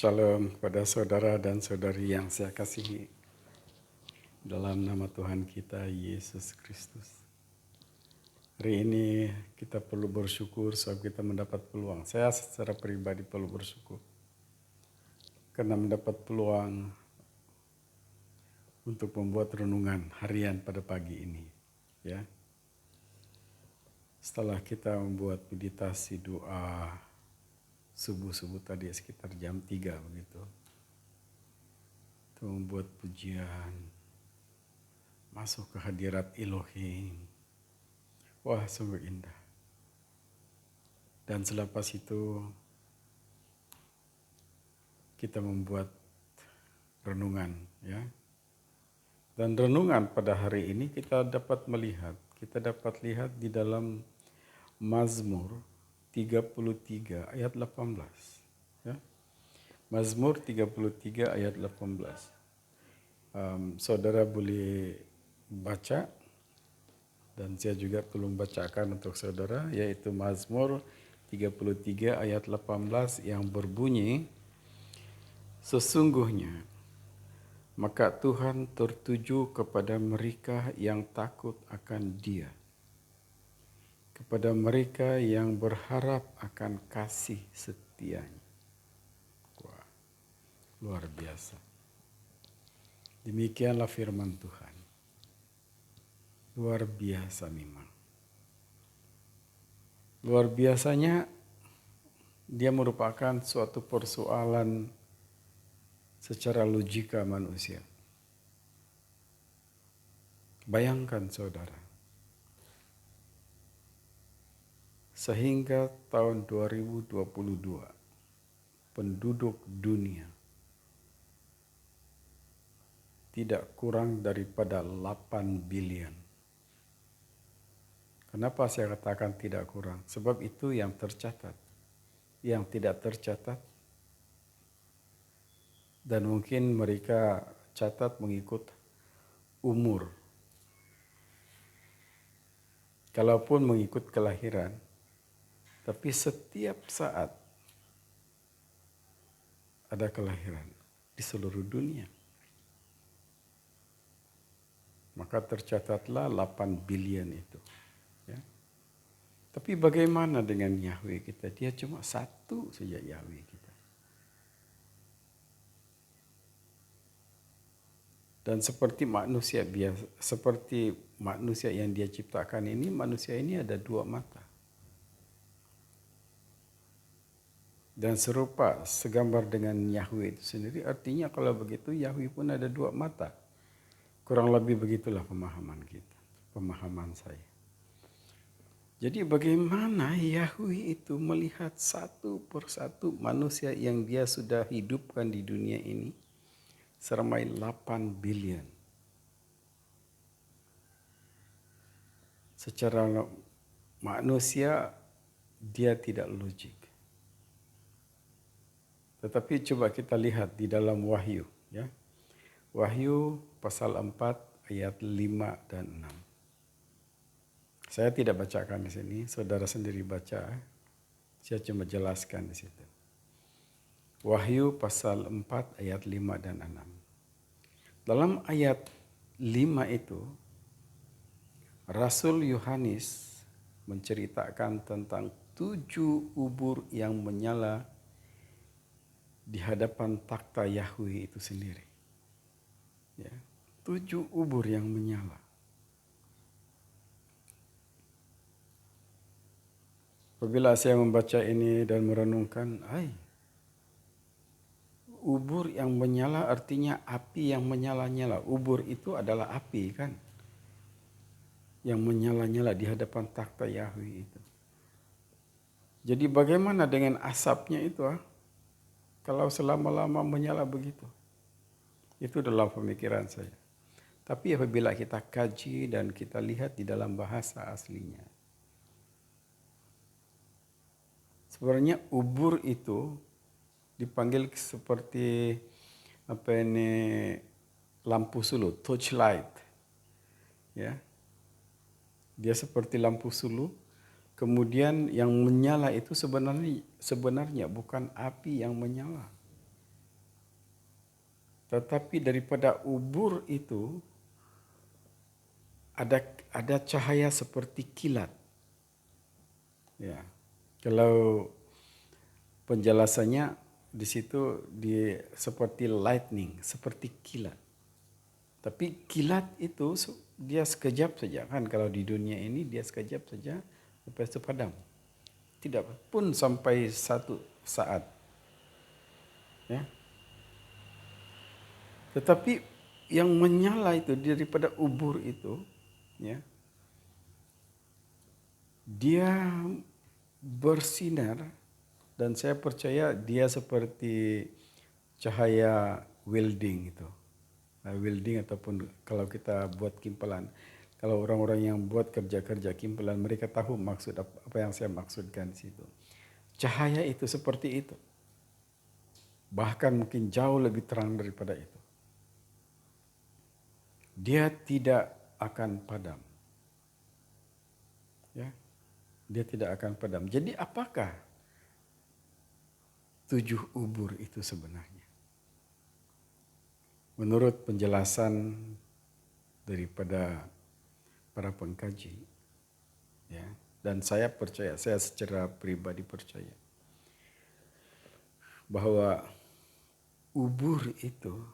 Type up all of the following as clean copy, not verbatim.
Shalom kepada saudara dan saudari yang saya kasihi dalam nama Tuhan kita Yesus Kristus. Hari ini kita perlu bersyukur sebab kita mendapat peluang. Saya secara pribadi perlu bersyukur karena mendapat peluang untuk membuat renungan harian pada pagi ini. Ya, setelah kita membuat meditasi doa subuh-subuh tadi sekitar jam 3 begitu. Itu membuat pujian, masuk ke hadirat Elohim. Wah, sungguh indah. Dan selepas itu kita membuat renungan, ya. Dan renungan pada hari ini kita dapat lihat di dalam Mazmur 33 ayat 18, ya. Mazmur 33 ayat 18. Saudara boleh baca dan saya juga tolong bacakan untuk saudara, yaitu Mazmur 33 ayat 18 yang berbunyi, sesungguhnya maka Tuhan tertuju kepada mereka yang takut akan Dia, kepada mereka yang berharap akan kasih setianya. Wah, luar biasa. Demikianlah firman Tuhan. Luar biasa memang. Luar biasanya dia merupakan suatu persoalan secara logika manusia. Bayangkan saudara, sehingga tahun 2022 penduduk dunia tidak kurang daripada 8 bilion. Kenapa saya katakan tidak kurang? Sebab itu yang tercatat. Yang tidak tercatat, dan mungkin mereka catat mengikut umur. Kalaupun mengikut kelahiran, tapi setiap saat ada kelahiran di seluruh dunia. Maka tercatatlah 8 bilion itu. Ya. Tapi bagaimana dengan Yahweh kita? Dia cuma satu saja Yahweh kita. Dan seperti manusia biasa, seperti manusia yang Dia ciptakan ini, manusia ini ada 2 mata. Dan serupa segambar dengan Yahweh itu sendiri, artinya kalau begitu Yahweh pun ada 2 mata. Kurang lebih begitulah pemahaman kita, pemahaman saya. Jadi bagaimana Yahweh itu melihat satu persatu manusia yang Dia sudah hidupkan di dunia ini seramai 8 bilion. Secara manusia dia tidak logik. Tetapi coba kita lihat di dalam Wahyu, ya. Wahyu pasal 4 ayat 5 dan 6. Saya tidak bacakan di sini, saudara sendiri baca. Saya cuma jelaskan di situ. Wahyu pasal 4 ayat 5 dan 6. Dalam ayat 5 itu, Rasul Yohanes menceritakan tentang 7 ubur yang menyala di hadapan takhta Yahweh itu sendiri. Ya, 7 ubur yang menyala. Apabila saya membaca ini dan merenungkan, ubur yang menyala artinya api yang menyala-nyala. Ubur itu adalah api kan, yang menyala-nyala di hadapan takhta Yahweh itu. Jadi bagaimana dengan asapnya itu? Kalau selama-lama menyala begitu. Itu dalam pemikiran saya. Tapi apabila kita kaji dan kita lihat di dalam bahasa aslinya, sebenarnya ubur itu dipanggil seperti lampu sulu, torchlight. Ya. Dia seperti lampu sulu. Kemudian yang menyala itu sebenarnya bukan api yang menyala. Tetapi daripada ubur itu ada cahaya seperti kilat. Ya. Kalau penjelasannya di situ seperti lightning, seperti kilat. Tapi kilat itu dia sekejap saja kan, kalau di dunia ini dia sekejap saja lepas itu padam. Tidak pun sampai satu saat. Ya. Tetapi yang menyala itu daripada ubur itu, ya, dia bersinar dan saya percaya dia seperti cahaya welding itu. Welding ataupun kalau kita buat kimpelan. Kalau orang-orang yang buat kerja-kerja kimpelan, mereka tahu maksud apa yang saya maksudkan di situ. Cahaya itu seperti itu. Bahkan mungkin jauh lebih terang daripada itu. Dia tidak akan padam. Ya. Dia tidak akan padam. Jadi apakah 7 ubur itu sebenarnya? Menurut penjelasan daripada para pengkaji, ya, dan saya percaya, saya secara pribadi percaya bahwa ubur itu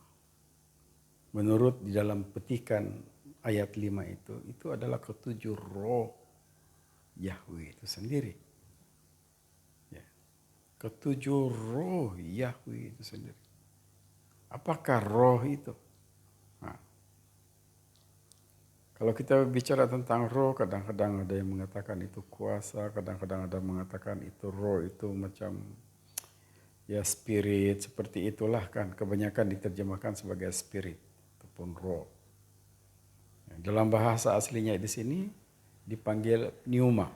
menurut di dalam petikan ayat 5 itu adalah ketujuh roh Yahweh itu sendiri. Ya. Ketujuh roh Yahweh itu sendiri. Apakah roh itu? Nah, kalau kita bicara tentang roh, kadang-kadang ada yang mengatakan itu kuasa, kadang-kadang ada yang mengatakan itu roh itu macam ya spirit, seperti itulah kan. Kebanyakan diterjemahkan sebagai spirit ataupun roh. Dalam bahasa aslinya di sini dipanggil pneuma.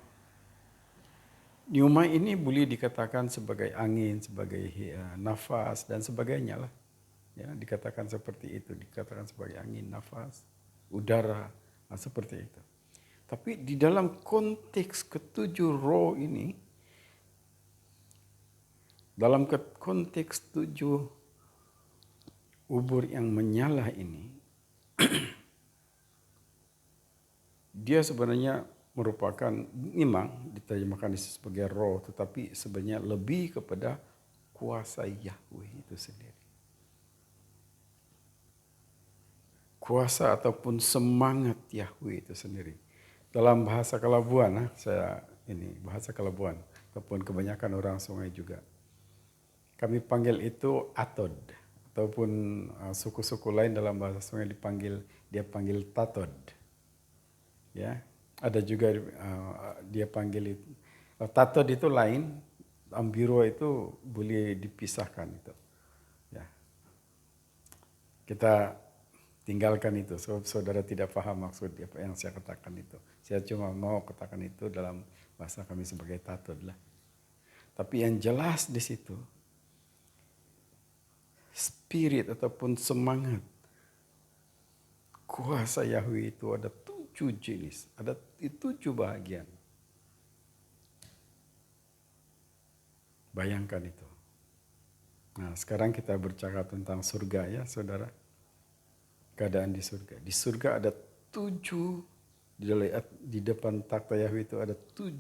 Pneuma ini boleh dikatakan sebagai angin, sebagai nafas dan sebagainya lah. Ya, dikatakan seperti itu, dikatakan sebagai angin, nafas, udara, seperti itu. Tapi di dalam konteks ketujuh roh ini, dalam konteks 7 ubur yang menyala ini, dia sebenarnya merupakan, memang diterjemahkan sebagai roh, tetapi sebenarnya lebih kepada kuasa Yahweh itu sendiri. Kuasa ataupun semangat Yahweh itu sendiri. Dalam bahasa Kalabuan, bahasa Kalabuan, ataupun kebanyakan orang Sungai juga. Kami panggil itu atod, ataupun suku-suku lain dalam bahasa Sungai dia panggil tatod. Ya, ada juga dia panggil itu. Tatod itu lain, ambiro itu boleh dipisahkan itu. Ya. Kita tinggalkan itu, saudara tidak paham maksud apa yang saya katakan itu. Saya cuma mau katakan itu dalam bahasa kami sebagai tatod lah. Tapi yang jelas di situ, spirit ataupun semangat kuasa Yahweh itu ada 7 jenis, ada 7 bahagian. Bayangkan itu. Nah, sekarang kita bercakap tentang surga ya, saudara. Keadaan di surga. Di surga ada 7, di depan takhta Yahweh itu ada 7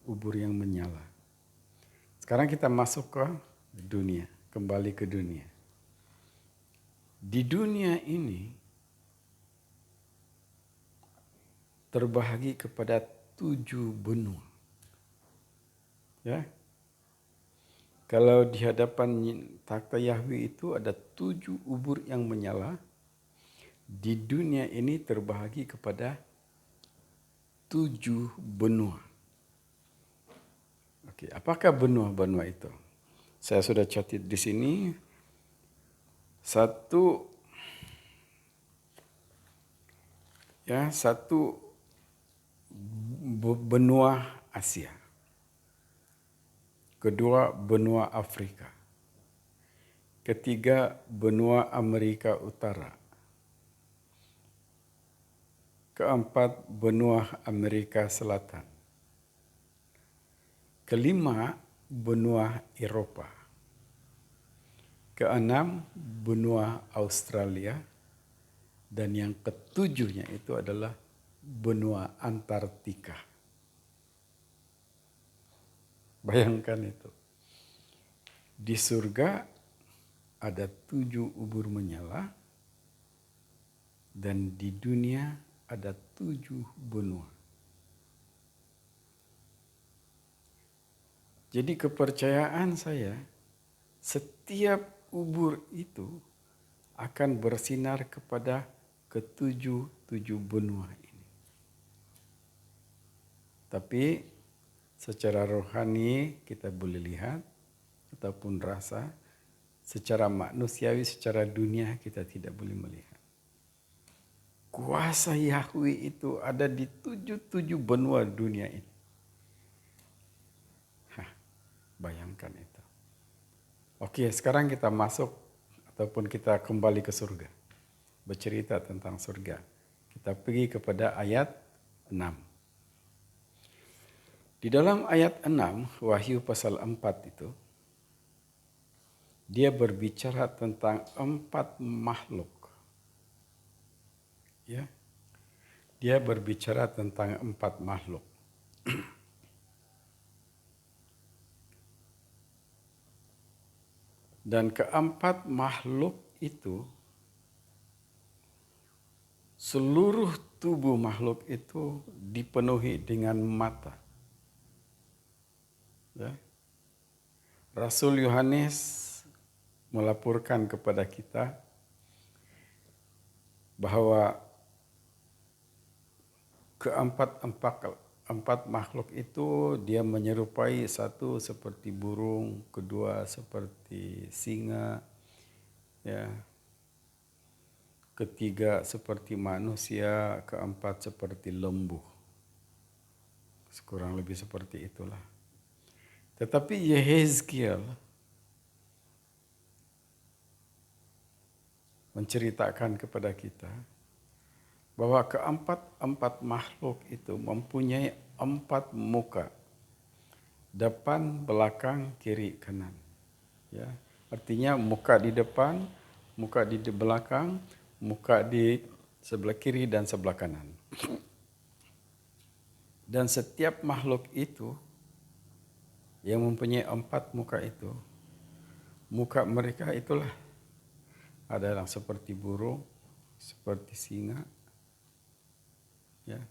ubur yang menyala. Sekarang kita masuk ke dunia, kembali ke dunia. Di dunia ini terbahagi kepada 7 benua. Ya. Kalau di hadapan takhta Yahweh itu ada 7 ubur yang menyala. Di dunia ini terbahagi kepada 7 benua. Oke, apakah benua-benua itu? Saya sudah catat di sini. Satu benua Asia. Kedua, benua Afrika. Ketiga, benua Amerika Utara. Keempat, benua Amerika Selatan. Kelima, benua Eropa. keenam benua Australia, dan yang ketujuhnya itu adalah benua Antartika. Bayangkan itu. Di surga ada 7 ubur menyala, dan di dunia ada 7 benua. Jadi kepercayaan saya, setiap ubur itu akan bersinar kepada ketujuh benua ini. Tapi secara rohani kita boleh lihat ataupun rasa, secara manusiawi, secara dunia kita tidak boleh melihat. Kuasa Yahweh itu ada di 7 benua dunia ini. Bayangkan itu. Oke, sekarang kita masuk ataupun kita kembali ke surga. Bercerita tentang surga. Kita pergi kepada ayat 6. Di dalam ayat 6, Wahyu pasal 4 itu, dia berbicara tentang 4 makhluk. Ya. Dia berbicara tentang 4 makhluk. Dan keempat makhluk itu, seluruh tubuh makhluk itu dipenuhi dengan mata. Ya. Rasul Yohanes melaporkan kepada kita bahwa keempat makhluk itu dia menyerupai, satu seperti burung, kedua seperti singa, ya, ketiga seperti manusia, keempat seperti lembu. Kurang lebih seperti itulah. Tetapi Yehezkiel menceritakan kepada kita bahwa keempat makhluk itu mempunyai 4 muka. Depan, belakang, kiri, kanan. Ya, artinya muka di depan, muka di belakang, muka di sebelah kiri dan sebelah kanan. Dan setiap makhluk itu yang mempunyai 4 muka itu, muka mereka itulah ada yang seperti burung, seperti singa, ya,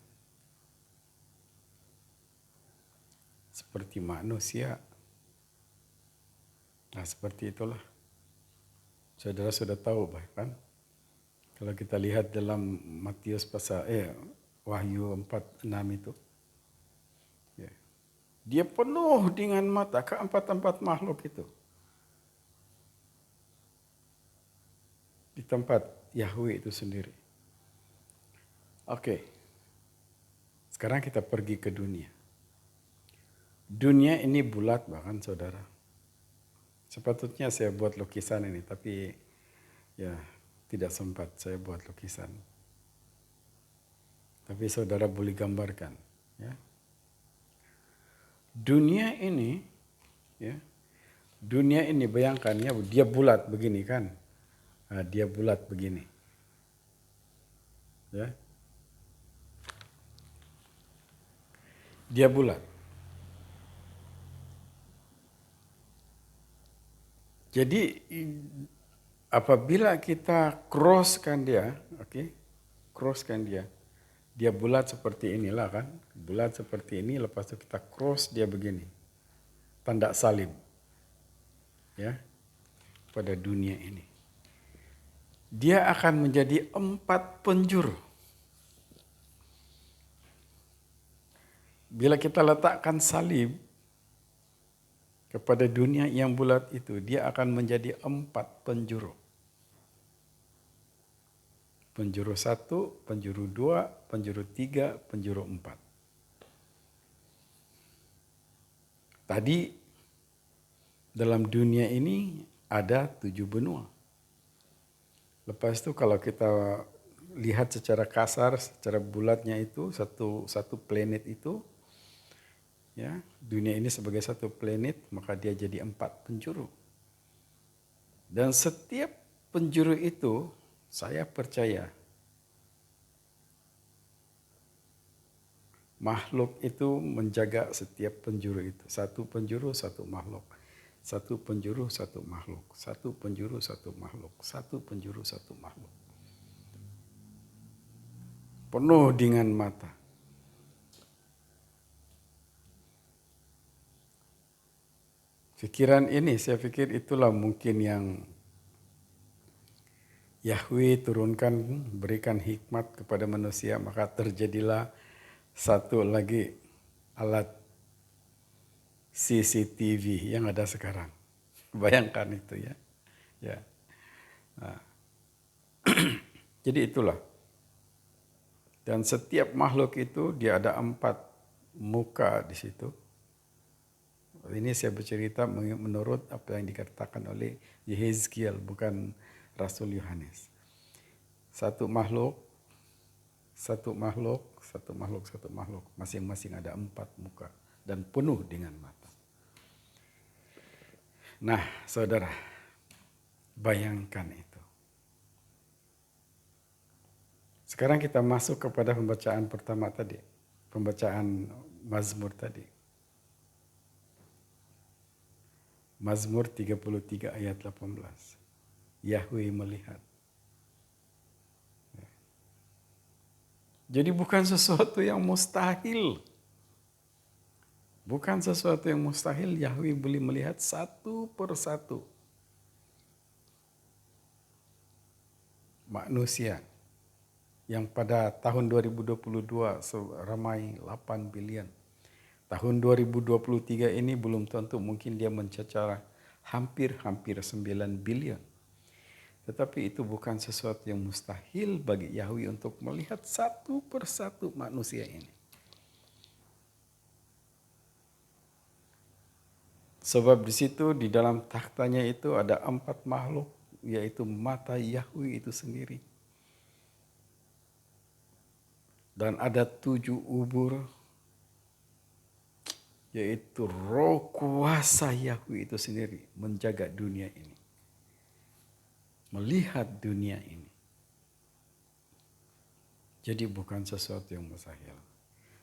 seperti manusia. Nah, seperti itulah. Saudara sudah tahu bahkan kalau kita lihat dalam Matius pasal Wahyu 4:6 itu, ya, dia penuh dengan mata, keempat makhluk itu. Di tempat Yahweh itu sendiri. Oke. Sekarang kita pergi ke dunia. Dunia ini bulat bahkan, saudara. Sepatutnya saya buat lukisan ini, tapi ya tidak sempat saya buat lukisan. Tapi saudara boleh gambarkan, ya. Dunia ini, ya. Dunia ini bayangkan ya, dia bulat begini kan. Nah, dia bulat begini. Ya. Dia bulat. Jadi apabila kita crosskan dia, crosskan dia, dia bulat seperti inilah kan, bulat seperti ini, lepas itu kita cross dia begini, tanda salib, ya, pada dunia ini. Dia akan menjadi 4 penjuru. Bila kita letakkan salib kepada dunia yang bulat itu, dia akan menjadi 4 penjuru. Penjuru 1, penjuru 2, penjuru 3, penjuru 4. Tadi dalam dunia ini ada 7 benua. Lepas itu kalau kita lihat secara kasar, secara bulatnya itu, satu planet itu, ya, dunia ini sebagai satu planet, maka dia jadi 4 penjuru. Dan setiap penjuru itu, saya percaya, makhluk itu menjaga setiap penjuru itu. Satu penjuru, satu makhluk. Satu penjuru, satu makhluk. Satu penjuru, satu makhluk. Satu penjuru, satu makhluk. Penuh dengan mata. Pikiran ini, saya pikir itulah mungkin yang Yahweh turunkan, berikan hikmat kepada manusia, maka terjadilah satu lagi alat CCTV yang ada sekarang. Bayangkan itu ya. Ya. Nah. Jadi itulah. Dan setiap makhluk itu dia ada 4 muka di situ. Ini saya bercerita menurut apa yang dikatakan oleh Yehezkiel, bukan Rasul Yohanes. Satu makhluk, satu makhluk, satu makhluk, satu makhluk. Masing-masing ada 4 muka dan penuh dengan mata. Nah, saudara, bayangkan itu. Sekarang kita masuk kepada pembacaan pertama tadi. Pembacaan Mazmur tadi. Mazmur 33 ayat 18. Yahweh melihat. Jadi bukan sesuatu yang mustahil. Bukan sesuatu yang mustahil, Yahweh boleh melihat satu persatu manusia yang pada tahun 2022 ramai 8 bilion. Tahun 2023 ini belum tentu, mungkin dia mencacar hampir 9 bilion. Tetapi itu bukan sesuatu yang mustahil bagi Yahweh untuk melihat satu persatu manusia ini. Sebab di situ di dalam takhtanya itu ada 4 makhluk, yaitu mata Yahweh itu sendiri. Dan ada 7 ubur, yaitu roh kuasa Yahweh itu sendiri menjaga dunia ini. Melihat dunia ini. Jadi bukan sesuatu yang mustahil.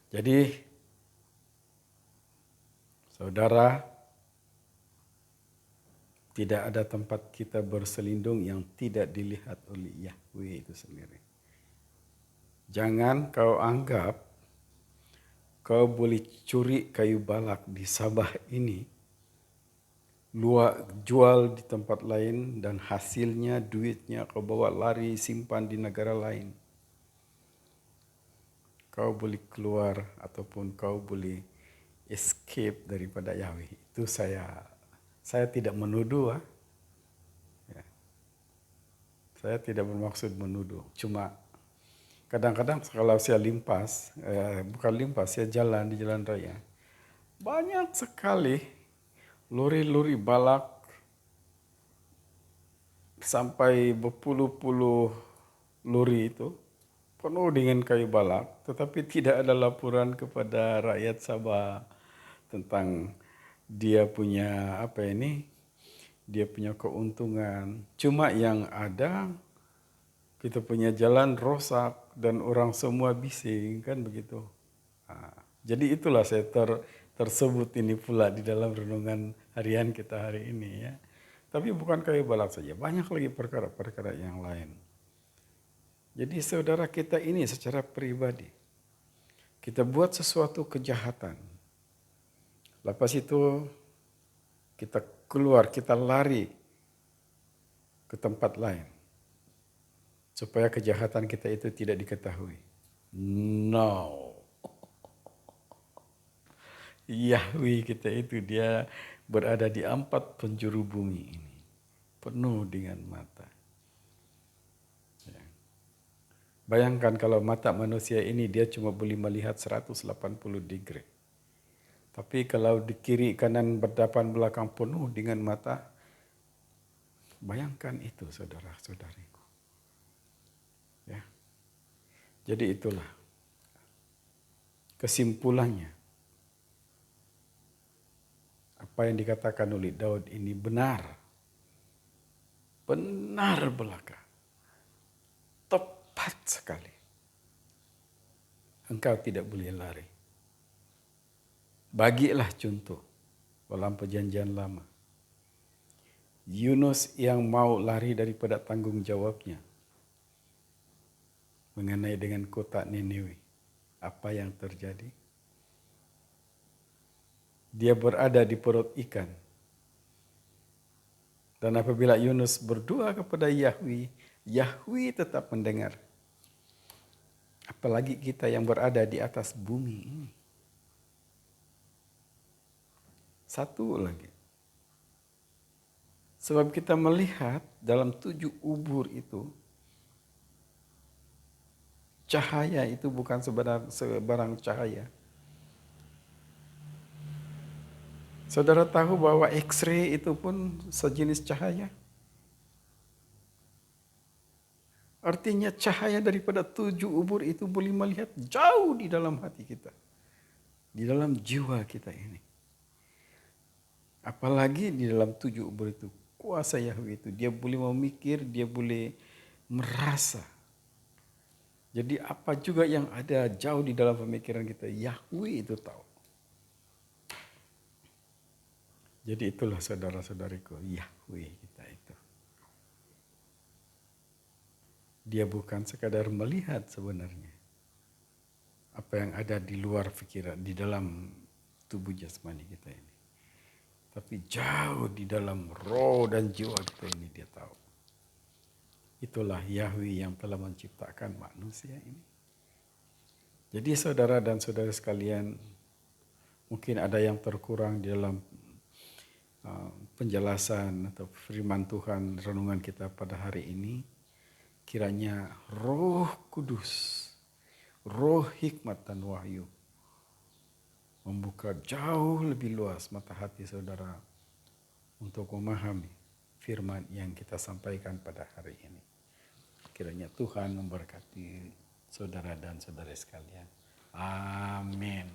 Jadi saudara, tidak ada tempat kita berselindung yang tidak dilihat oleh Yahweh itu sendiri. Jangan kau anggap kau boleh curi kayu balak di Sabah ini, jual di tempat lain, dan hasilnya, duitnya kau bawa lari simpan di negara lain. Kau boleh keluar ataupun kau boleh escape daripada Yahweh. Itu saya tidak menuduh. Ya. Saya tidak bermaksud menuduh. Cuma kadang-kadang kalau saya saya jalan di jalan raya, banyak sekali lori-lori balak sampai berpuluh-puluh lori itu penuh dengan kayu balak, tetapi tidak ada laporan kepada rakyat Sabah tentang dia punya dia punya keuntungan. Cuma yang ada, kita punya jalan rosak dan orang semua bising, kan begitu. Jadi itulah saya tersebut ini pula di dalam renungan harian kita hari ini ya. Tapi bukan kayu balak saja, banyak lagi perkara-perkara yang lain. Jadi saudara kita ini secara pribadi, kita buat sesuatu kejahatan. Lepas itu kita keluar, kita lari ke tempat lain. Supaya kejahatan kita itu tidak diketahui. No. Yahweh kita itu dia berada di 4 penjuru bumi ini. Penuh dengan mata. Ya. Bayangkan kalau mata manusia ini dia cuma boleh melihat 180 degree. Tapi kalau di kiri kanan berdepan belakang penuh dengan mata, bayangkan itu saudara-saudariku. Ya. Jadi itulah kesimpulannya. Apa yang dikatakan oleh Daud ini benar. benar belaka. Tepat sekali. Engkau tidak boleh lari. Bagilah contoh dalam perjanjian lama. Yunus yang mau lari daripada tanggung jawabnya mengenai dengan kota Niniwe. Apa yang terjadi? Dia berada di perut ikan. Dan apabila Yunus berdoa kepada Yahweh, Yahweh tetap mendengar. Apalagi kita yang berada di atas bumi ini. Satu lagi. Sebab kita melihat dalam 7 ubur itu, cahaya itu bukan sebarang cahaya. Saudara tahu bahwa X-ray itu pun sejenis cahaya. Artinya cahaya daripada 7 ubur itu boleh melihat jauh di dalam hati kita. Di dalam jiwa kita ini. Apalagi di dalam 7 ubur itu. Kuasa Yahweh itu. Dia boleh memikir, dia boleh merasa. Jadi apa juga yang ada jauh di dalam pemikiran kita, Yahweh itu tahu. Jadi itulah saudara-saudariku, Yahweh kita itu. Dia bukan sekadar melihat sebenarnya apa yang ada di luar pikiran, di dalam tubuh jasmani kita ini. Tapi jauh di dalam roh dan jiwa kita ini dia tahu. Itulah Yahweh yang telah menciptakan manusia ini. Jadi saudara dan saudara sekalian, mungkin ada yang terkurang di dalam penjelasan atau firman Tuhan renungan kita pada hari ini. Kiranya Roh Kudus, Roh hikmat dan wahyu membuka jauh lebih luas mata hati saudara untuk memahami firman yang kita sampaikan pada hari ini. Kiranya Tuhan memberkati saudara dan saudari sekalian. Amin.